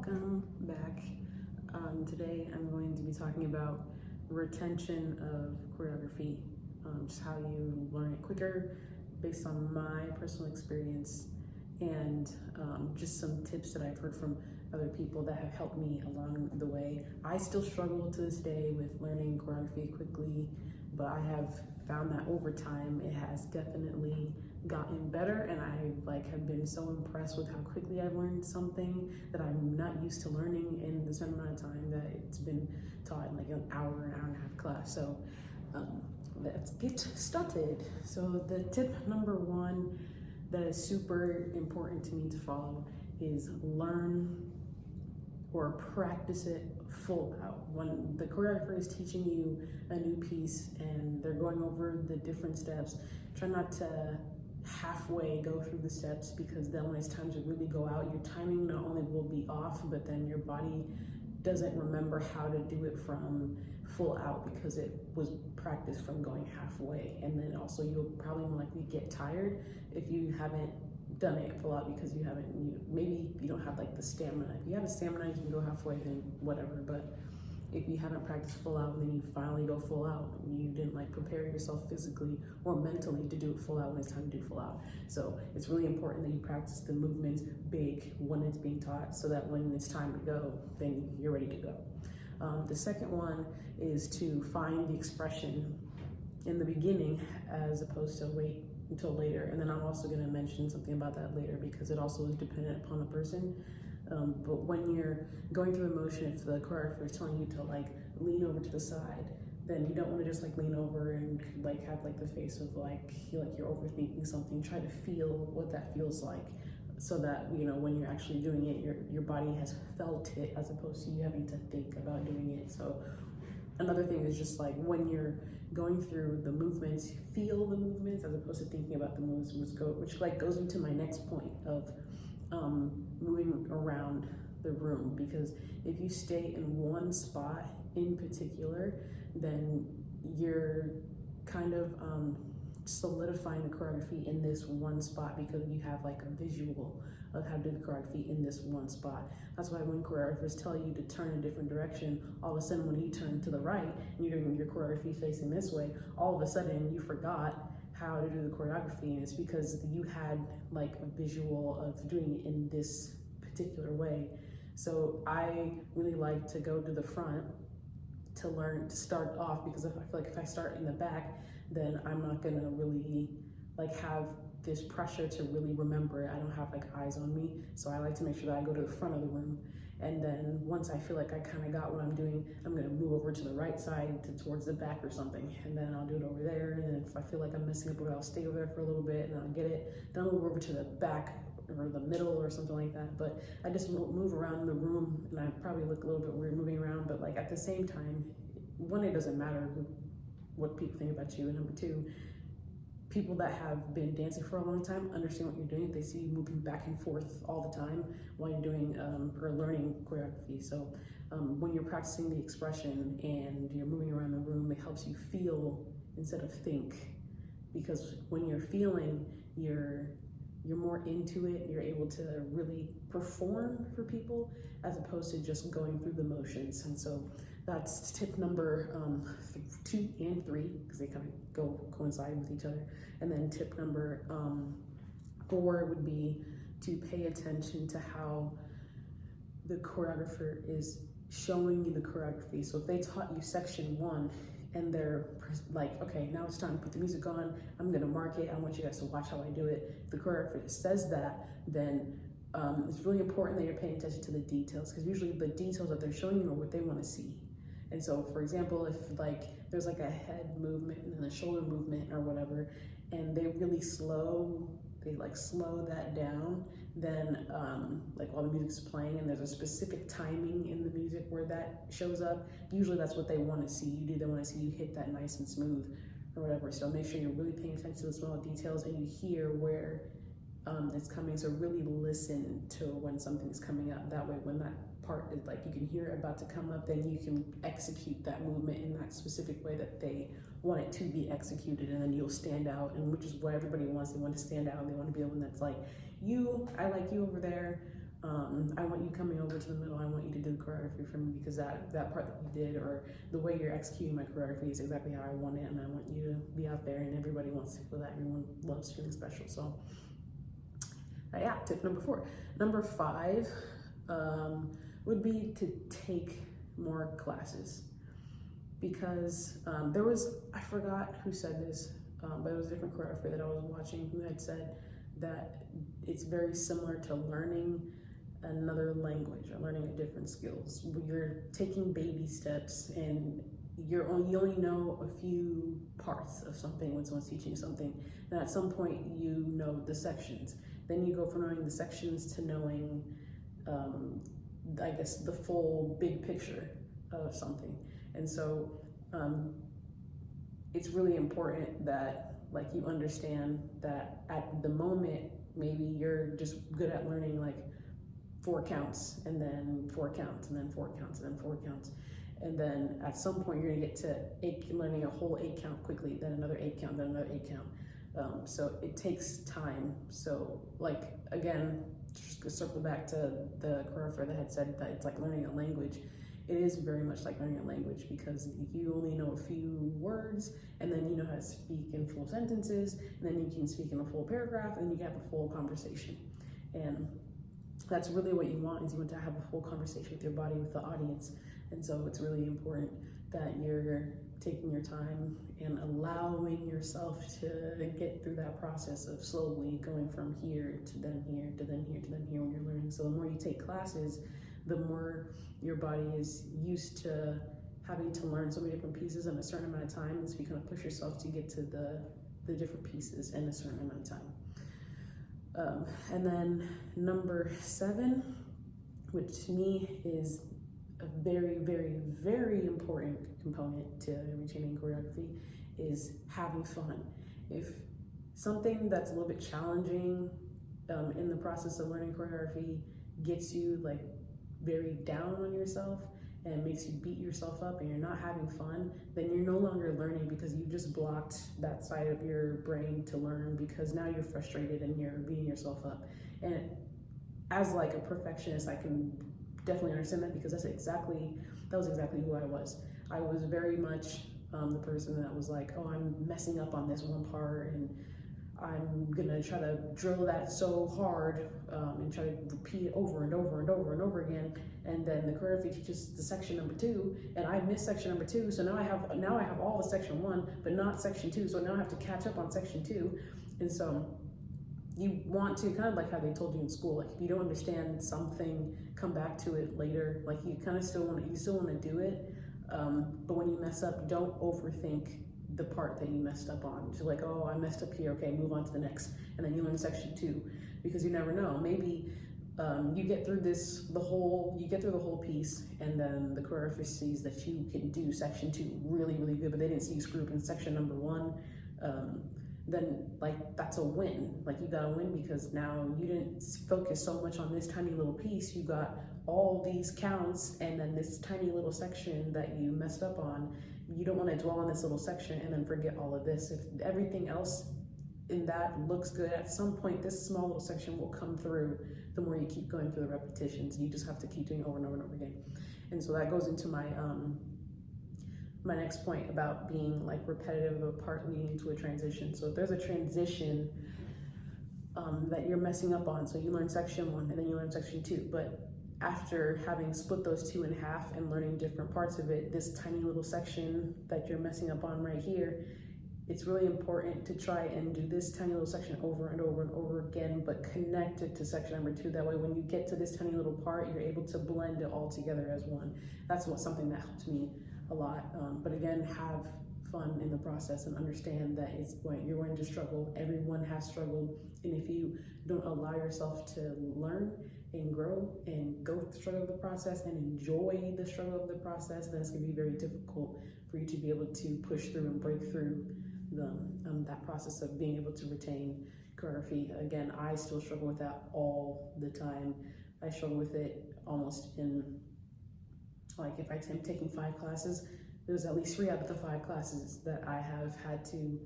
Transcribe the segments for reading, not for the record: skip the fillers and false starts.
Welcome back. Today I'm going to be talking about retention of choreography, just how you learn it quicker based on my personal experience and just some tips that I've heard from other people that have helped me along the way. I still struggle to this day with learning choreography quickly, but I have found that over time it has definitely gotten better, and I have been so impressed with how quickly I've learned something that I'm not used to learning in the certain amount of time that it's been taught in like an hour and a half class. So let's get started. So the tip number one that is super important to me to follow is learn or practice it full out. When the choreographer is teaching you a new piece and they're going over the different steps, try not to halfway go through the steps, because then when it's time to really go out, your timing not only will be off, but then your body doesn't remember how to do it from full out because it was practiced from going halfway. And then also you'll probably more likely get tired if you haven't done it full out, because you haven't, maybe you don't have like the stamina. If you have the stamina, you can go halfway, then whatever. But if you haven't practiced full out and then you finally go full out, you didn't like prepare yourself physically or mentally to do it full out when it's time to do full out. So it's really important that you practice the movements big when it's being taught, so that when it's time to go, then you're ready to go. The second one is to find the expression in the beginning as opposed to wait until later. And then I'm also going to mention something about that later, because it also is dependent upon the person. But when you're going through the motion, if the choreographer is telling you to like lean over to the side, then you don't want to just like lean over and like have like the face of like you're overthinking something. Try to feel what that feels like, so that when you're actually doing it, your body has felt it, as opposed to you having to think about doing it. So another thing is just like when you're going through the movements, feel the movements as opposed to thinking about the movements, which like goes into my next point of moving around the room. Because if you stay in one spot in particular, then you're kind of solidifying the choreography in this one spot, because you have like a visual of how to do the choreography in this one spot. That's why when choreographers tell you to turn a different direction, all of a sudden when you turn to the right and you're doing your choreography facing this way, all of a sudden you forgot how to do the choreography, and it's because you had like a visual of doing it in this particular way. So I really like to go to the front to learn to start off, because I feel like if I start in the back, then I'm not gonna really like have this pressure to really remember it. I don't have like eyes on me, so I like to make sure that I go to the front of the room. And then once I feel like I kind of got what I'm doing, I'm gonna move over to the right side towards the back or something, and then I'll do it over there. And then if I feel like I'm messing up, I'll stay over there for a little bit and then I'll get it. Then I'll move over to the back or the middle or something like that. But I just move around the room, and I probably look a little bit weird moving around, but like at the same time, one, it doesn't matter what people think about you, and number two, people that have been dancing for a long time understand what you're doing. They see you moving back and forth all the time while you're doing or learning choreography. So when you're practicing the expression and you're moving around the room, it helps you feel instead of think, because when you're feeling, you're more into it. You're able to really perform for people as opposed to just going through the motions. And so that's tip number 2 and 3, because they kind of coincide with each other. And then tip number 4 would be to pay attention to how the choreographer is showing you the choreography. So if they taught you section 1 and they're like, okay, now it's time to put the music on, I'm gonna mark it, I want you guys to watch how I do it. If the choreographer says that, then it's really important that you're paying attention to the details, because usually the details that they're showing you are what they want to see. And so, for example, if like there's like a head movement and then a shoulder movement or whatever, and they really slow that down, then like while the music's playing and there's a specific timing in the music where that shows up, usually that's what they want to see you do. They want to see you hit that nice and smooth or whatever. So make sure you're really paying attention to the small details and you hear where it's coming. So really listen to when something is coming up. That way when that part is like, you can hear it about to come up, then you can execute that movement in that specific way that they want it to be executed, and then you'll stand out, and which is what everybody wants. They want to stand out, and they want to be the one that's like, I like you over there, I want you coming over to the middle. I want you to do the choreography for me because that part that you did, or the way you're executing my choreography is exactly how I want it, and I want you to be out there, and everybody wants to feel that. Everyone loves feeling special. So yeah, tip number 4. Number 5 would be to take more classes, because there was, I forgot who said this, but it was a different choreographer that I was watching who had said that it's very similar to learning another language or learning a different skills. You're taking baby steps, and you only know a few parts of something when someone's teaching you something. And at some point you know the sections. Then you go from knowing the sections to knowing, I guess, the full big picture of something. And so it's really important that like you understand that at the moment, maybe you're just good at learning like 4 counts, and then 4 counts, and then 4 counts, and then 4 counts. And then at some point you're gonna get to learning a whole 8 count quickly, then another 8 count, then another 8 count. So it takes time. So like, again, just to circle back to the choreographer that had said that it's like learning a language. It is very much like learning a language, because you only know a few words, and then you know how to speak in full sentences, and then you can speak in a full paragraph, and you can have a full conversation. And that's really what you want, is you want to have a full conversation with your body, with the audience. And so it's really important that you're taking your time and allowing yourself to get through that process of slowly going from here to then here to then here to then here when you're learning. So the more you take classes, the more your body is used to having to learn so many different pieces in a certain amount of time. And so you kind of push yourself to get to the different pieces in a certain amount of time. And then number 7, which to me is a very, very, very important component to retaining choreography, is having fun. If something that's a little bit challenging in the process of learning choreography gets you like very down on yourself and makes you beat yourself up, and you're not having fun, then you're no longer learning, because you just blocked that side of your brain to learn, because now you're frustrated and you're beating yourself up. And as like a perfectionist, I can definitely understand that, because that was exactly who I was. I was very much the person that was like, oh, I'm messing up on this one part, and I'm gonna try to drill that so hard and try to repeat it over and over and over and over again. And then the choreography teaches the section number 2, and I missed section number 2, so now I have all the section 1, but not section 2. So now I have to catch up on section 2. And so you want to, kind of like how they told you in school, like if you don't understand something, come back to it later. Like you kind of still want to do it, but when you mess up, don't overthink the part that you messed up on. So like, oh, I messed up here, okay, move on to the next, and then you learn section 2, because you never know. Maybe you get through the whole piece, and then the choreographer sees that you can do section 2 really, really good, but they didn't see you screw up in section number 1. Then like that's a win. Like you got a win, because now you didn't focus so much on this tiny little piece. You got all these counts, and then this tiny little section that you messed up on. You don't want to dwell on this little section and then forget all of this. If everything else in that looks good, at some point this small little section will come through the more you keep going through the repetitions. You just have to keep doing it over and over and over again. And so that goes into my my next point about being like repetitive of a part leading to a transition. So if there's a transition that you're messing up on, so you learn section 1 and then you learn section 2, but after having split those 2 in half and learning different parts of it, this tiny little section that you're messing up on right here, it's really important to try and do this tiny little section over and over and over again, but connect it to section number 2. That way, when you get to this tiny little part, you're able to blend it all together as one. That's something that helped me a lot. But again, have fun in the process and understand that you're going to struggle. Everyone has struggled. And if you don't allow yourself to learn and grow and go through the struggle of the process and enjoy the struggle of the process, then it's going to be very difficult for you to be able to push through and break through that process of being able to retain choreography. Again, I still struggle with that all the time. I struggle with it almost in, like, if I'm taking 5 classes, there's at least 3 out of the 5 classes that I have had to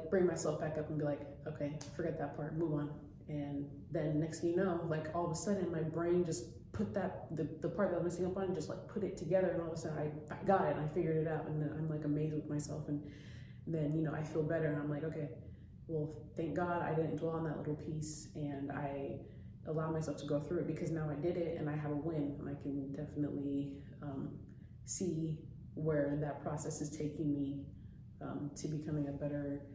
bring myself back up and be like, okay, forget that part, move on, And then next thing you know, like all of a sudden my brain just put that, the part that I'm missing up on, just like put it together, and all of a sudden I got it and I figured it out, and then I'm like amazed with myself, and then, you know, I feel better, and I'm like, okay, well, thank God I didn't dwell on that little piece, and I allow myself to go through it, because now I did it and I have a win, and I can definitely see where that process is taking me to becoming a better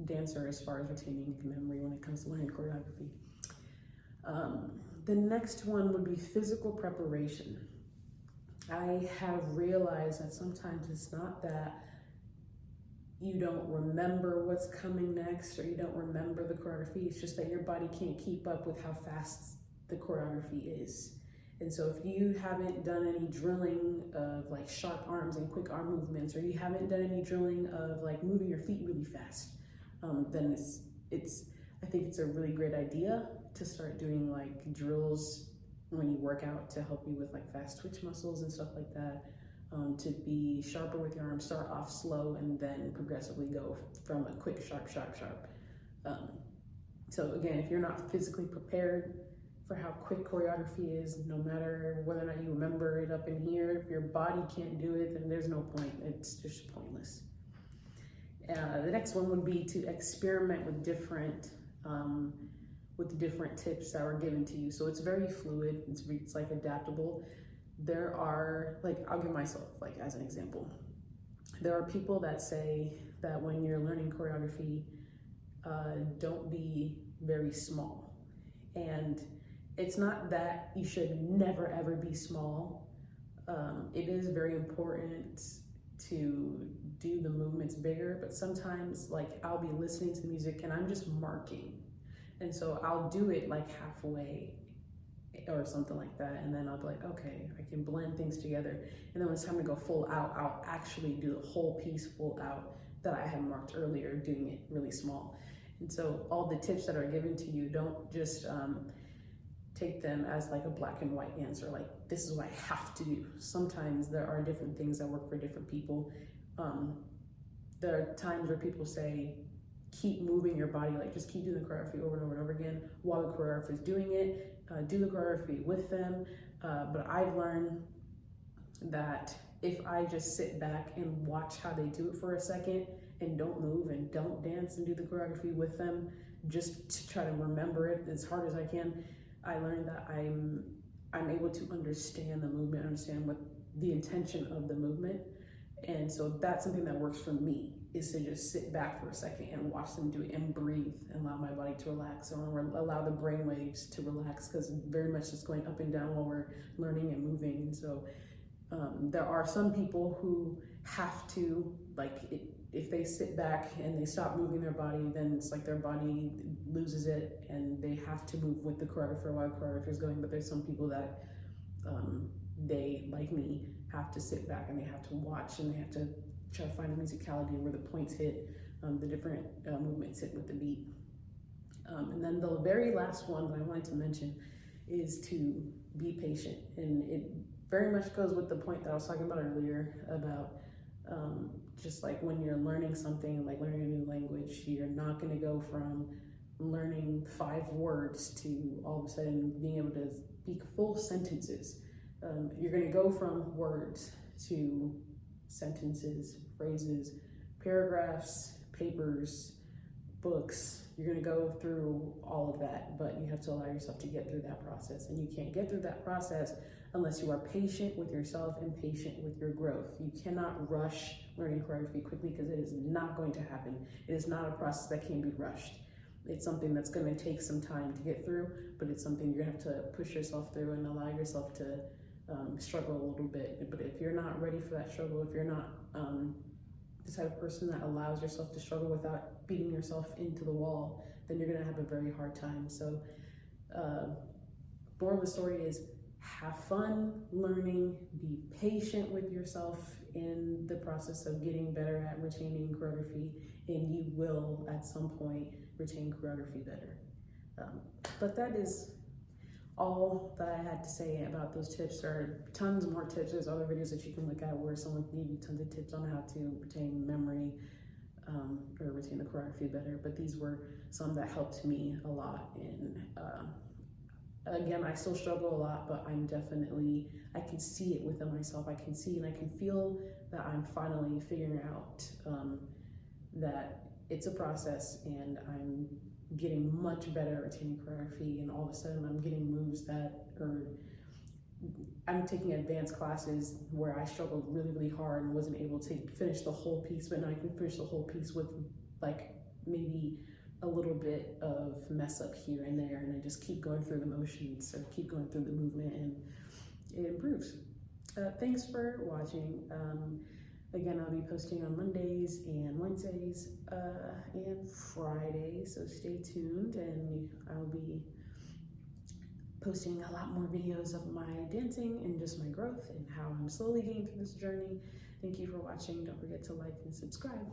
dancer as far as retaining memory when it comes to learning choreography. The next one would be physical preparation. I have realized that sometimes it's not that you don't remember what's coming next, or you don't remember the choreography. It's just that your body can't keep up with how fast the choreography is. And so if you haven't done any drilling of like sharp arms and quick arm movements, or you haven't done any drilling of like moving your feet really fast, then I think it's a really great idea to start doing like drills when you work out to help you with like fast twitch muscles and stuff like that. To be sharper with your arms, start off slow and then progressively go from a quick, sharp. So again, if you're not physically prepared for how quick choreography is, no matter whether or not you remember it up in here, if your body can't do it, then there's no point. It's just pointless. The next one would be to experiment with different tips that were given to you. So it's very fluid. It's like adaptable. There are, like, I'll give myself like as an example. There are people that say that when you're learning choreography, don't be very small. And it's not that you should never ever be small. It is very important to do the movements bigger, but sometimes like I'll be listening to music and I'm just marking. And so I'll do it like halfway or something like that, and then I'll be like, okay, I can blend things together, and then when it's time to go full out, I'll actually do the whole piece full out that I had marked earlier, doing it really small. And so all the tips that are given to you, don't just take them as like a black and white answer, like this is what I have to do. Sometimes there are different things that work for different people. There are times where people say, keep moving your body, like just keep doing the choreography over and over and over again while the choreographer is doing it. Do the choreography with them. But I've learned that if I just sit back and watch how they do it for a second and don't move and don't dance and do the choreography with them, just to try to remember it as hard as I can, I learned that I'm able to understand the movement, understand what the intention of the movement. And so that's something that works for me, is to just sit back for a second and watch them do it and breathe and allow my body to relax, or allow the brain waves to relax, because very much it's going up and down while we're learning and moving. And so there are some people who have to, like, if they sit back and they stop moving their body, then it's like their body loses it and they have to move with the choreographer while the choreographer is going. But there's some people that they, like me, have to sit back and they have to watch, and they have to try to find a musicality where the points hit, the different movements hit with the beat. And then the very last one that I wanted to mention is to be patient. And it very much goes with the point that I was talking about earlier about just like when you're learning something, like learning a new language, you're not going to go from learning 5 words to all of a sudden being able to speak full sentences. You're going to go from words to sentences, phrases, paragraphs, papers, books. You're going to go through all of that, but you have to allow yourself to get through that process. And you can't get through that process unless you are patient with yourself and patient with your growth. You cannot rush learning choreography quickly, because it is not going to happen. It is not a process that can be rushed. It's something that's going to take some time to get through, but it's something you're going to have to push yourself through and allow yourself to struggle a little bit. But if you're not ready for that struggle, if you're not the type of person that allows yourself to struggle without beating yourself into the wall, then you're going to have a very hard time. So moral of the story is, have fun learning, be patient with yourself in the process of getting better at retaining choreography, and you will at some point retain choreography better. But that is all that I had to say about those tips. There are tons more tips. There's other videos that you can look at where someone can give you tons of tips on how to retain memory. or retain the choreography better, but these were some that helped me a lot. And again, I still struggle a lot, but I can see it within myself. I can see and I can feel that I'm finally figuring out that it's a process, and I'm getting much better at retaining choreography, and all of a sudden I'm getting moves I'm taking advanced classes where I struggled really, really hard and wasn't able to finish the whole piece, but now I can finish the whole piece with like maybe a little bit of mess up here and there, and I just keep going through the motions or keep going through the movement, and it improves. Thanks for watching. Again, I'll be posting on Mondays and Wednesdays and Fridays, so stay tuned, and I'll be posting a lot more videos of my dancing and just my growth and how I'm slowly getting through this journey. Thank you for watching. Don't forget to like and subscribe.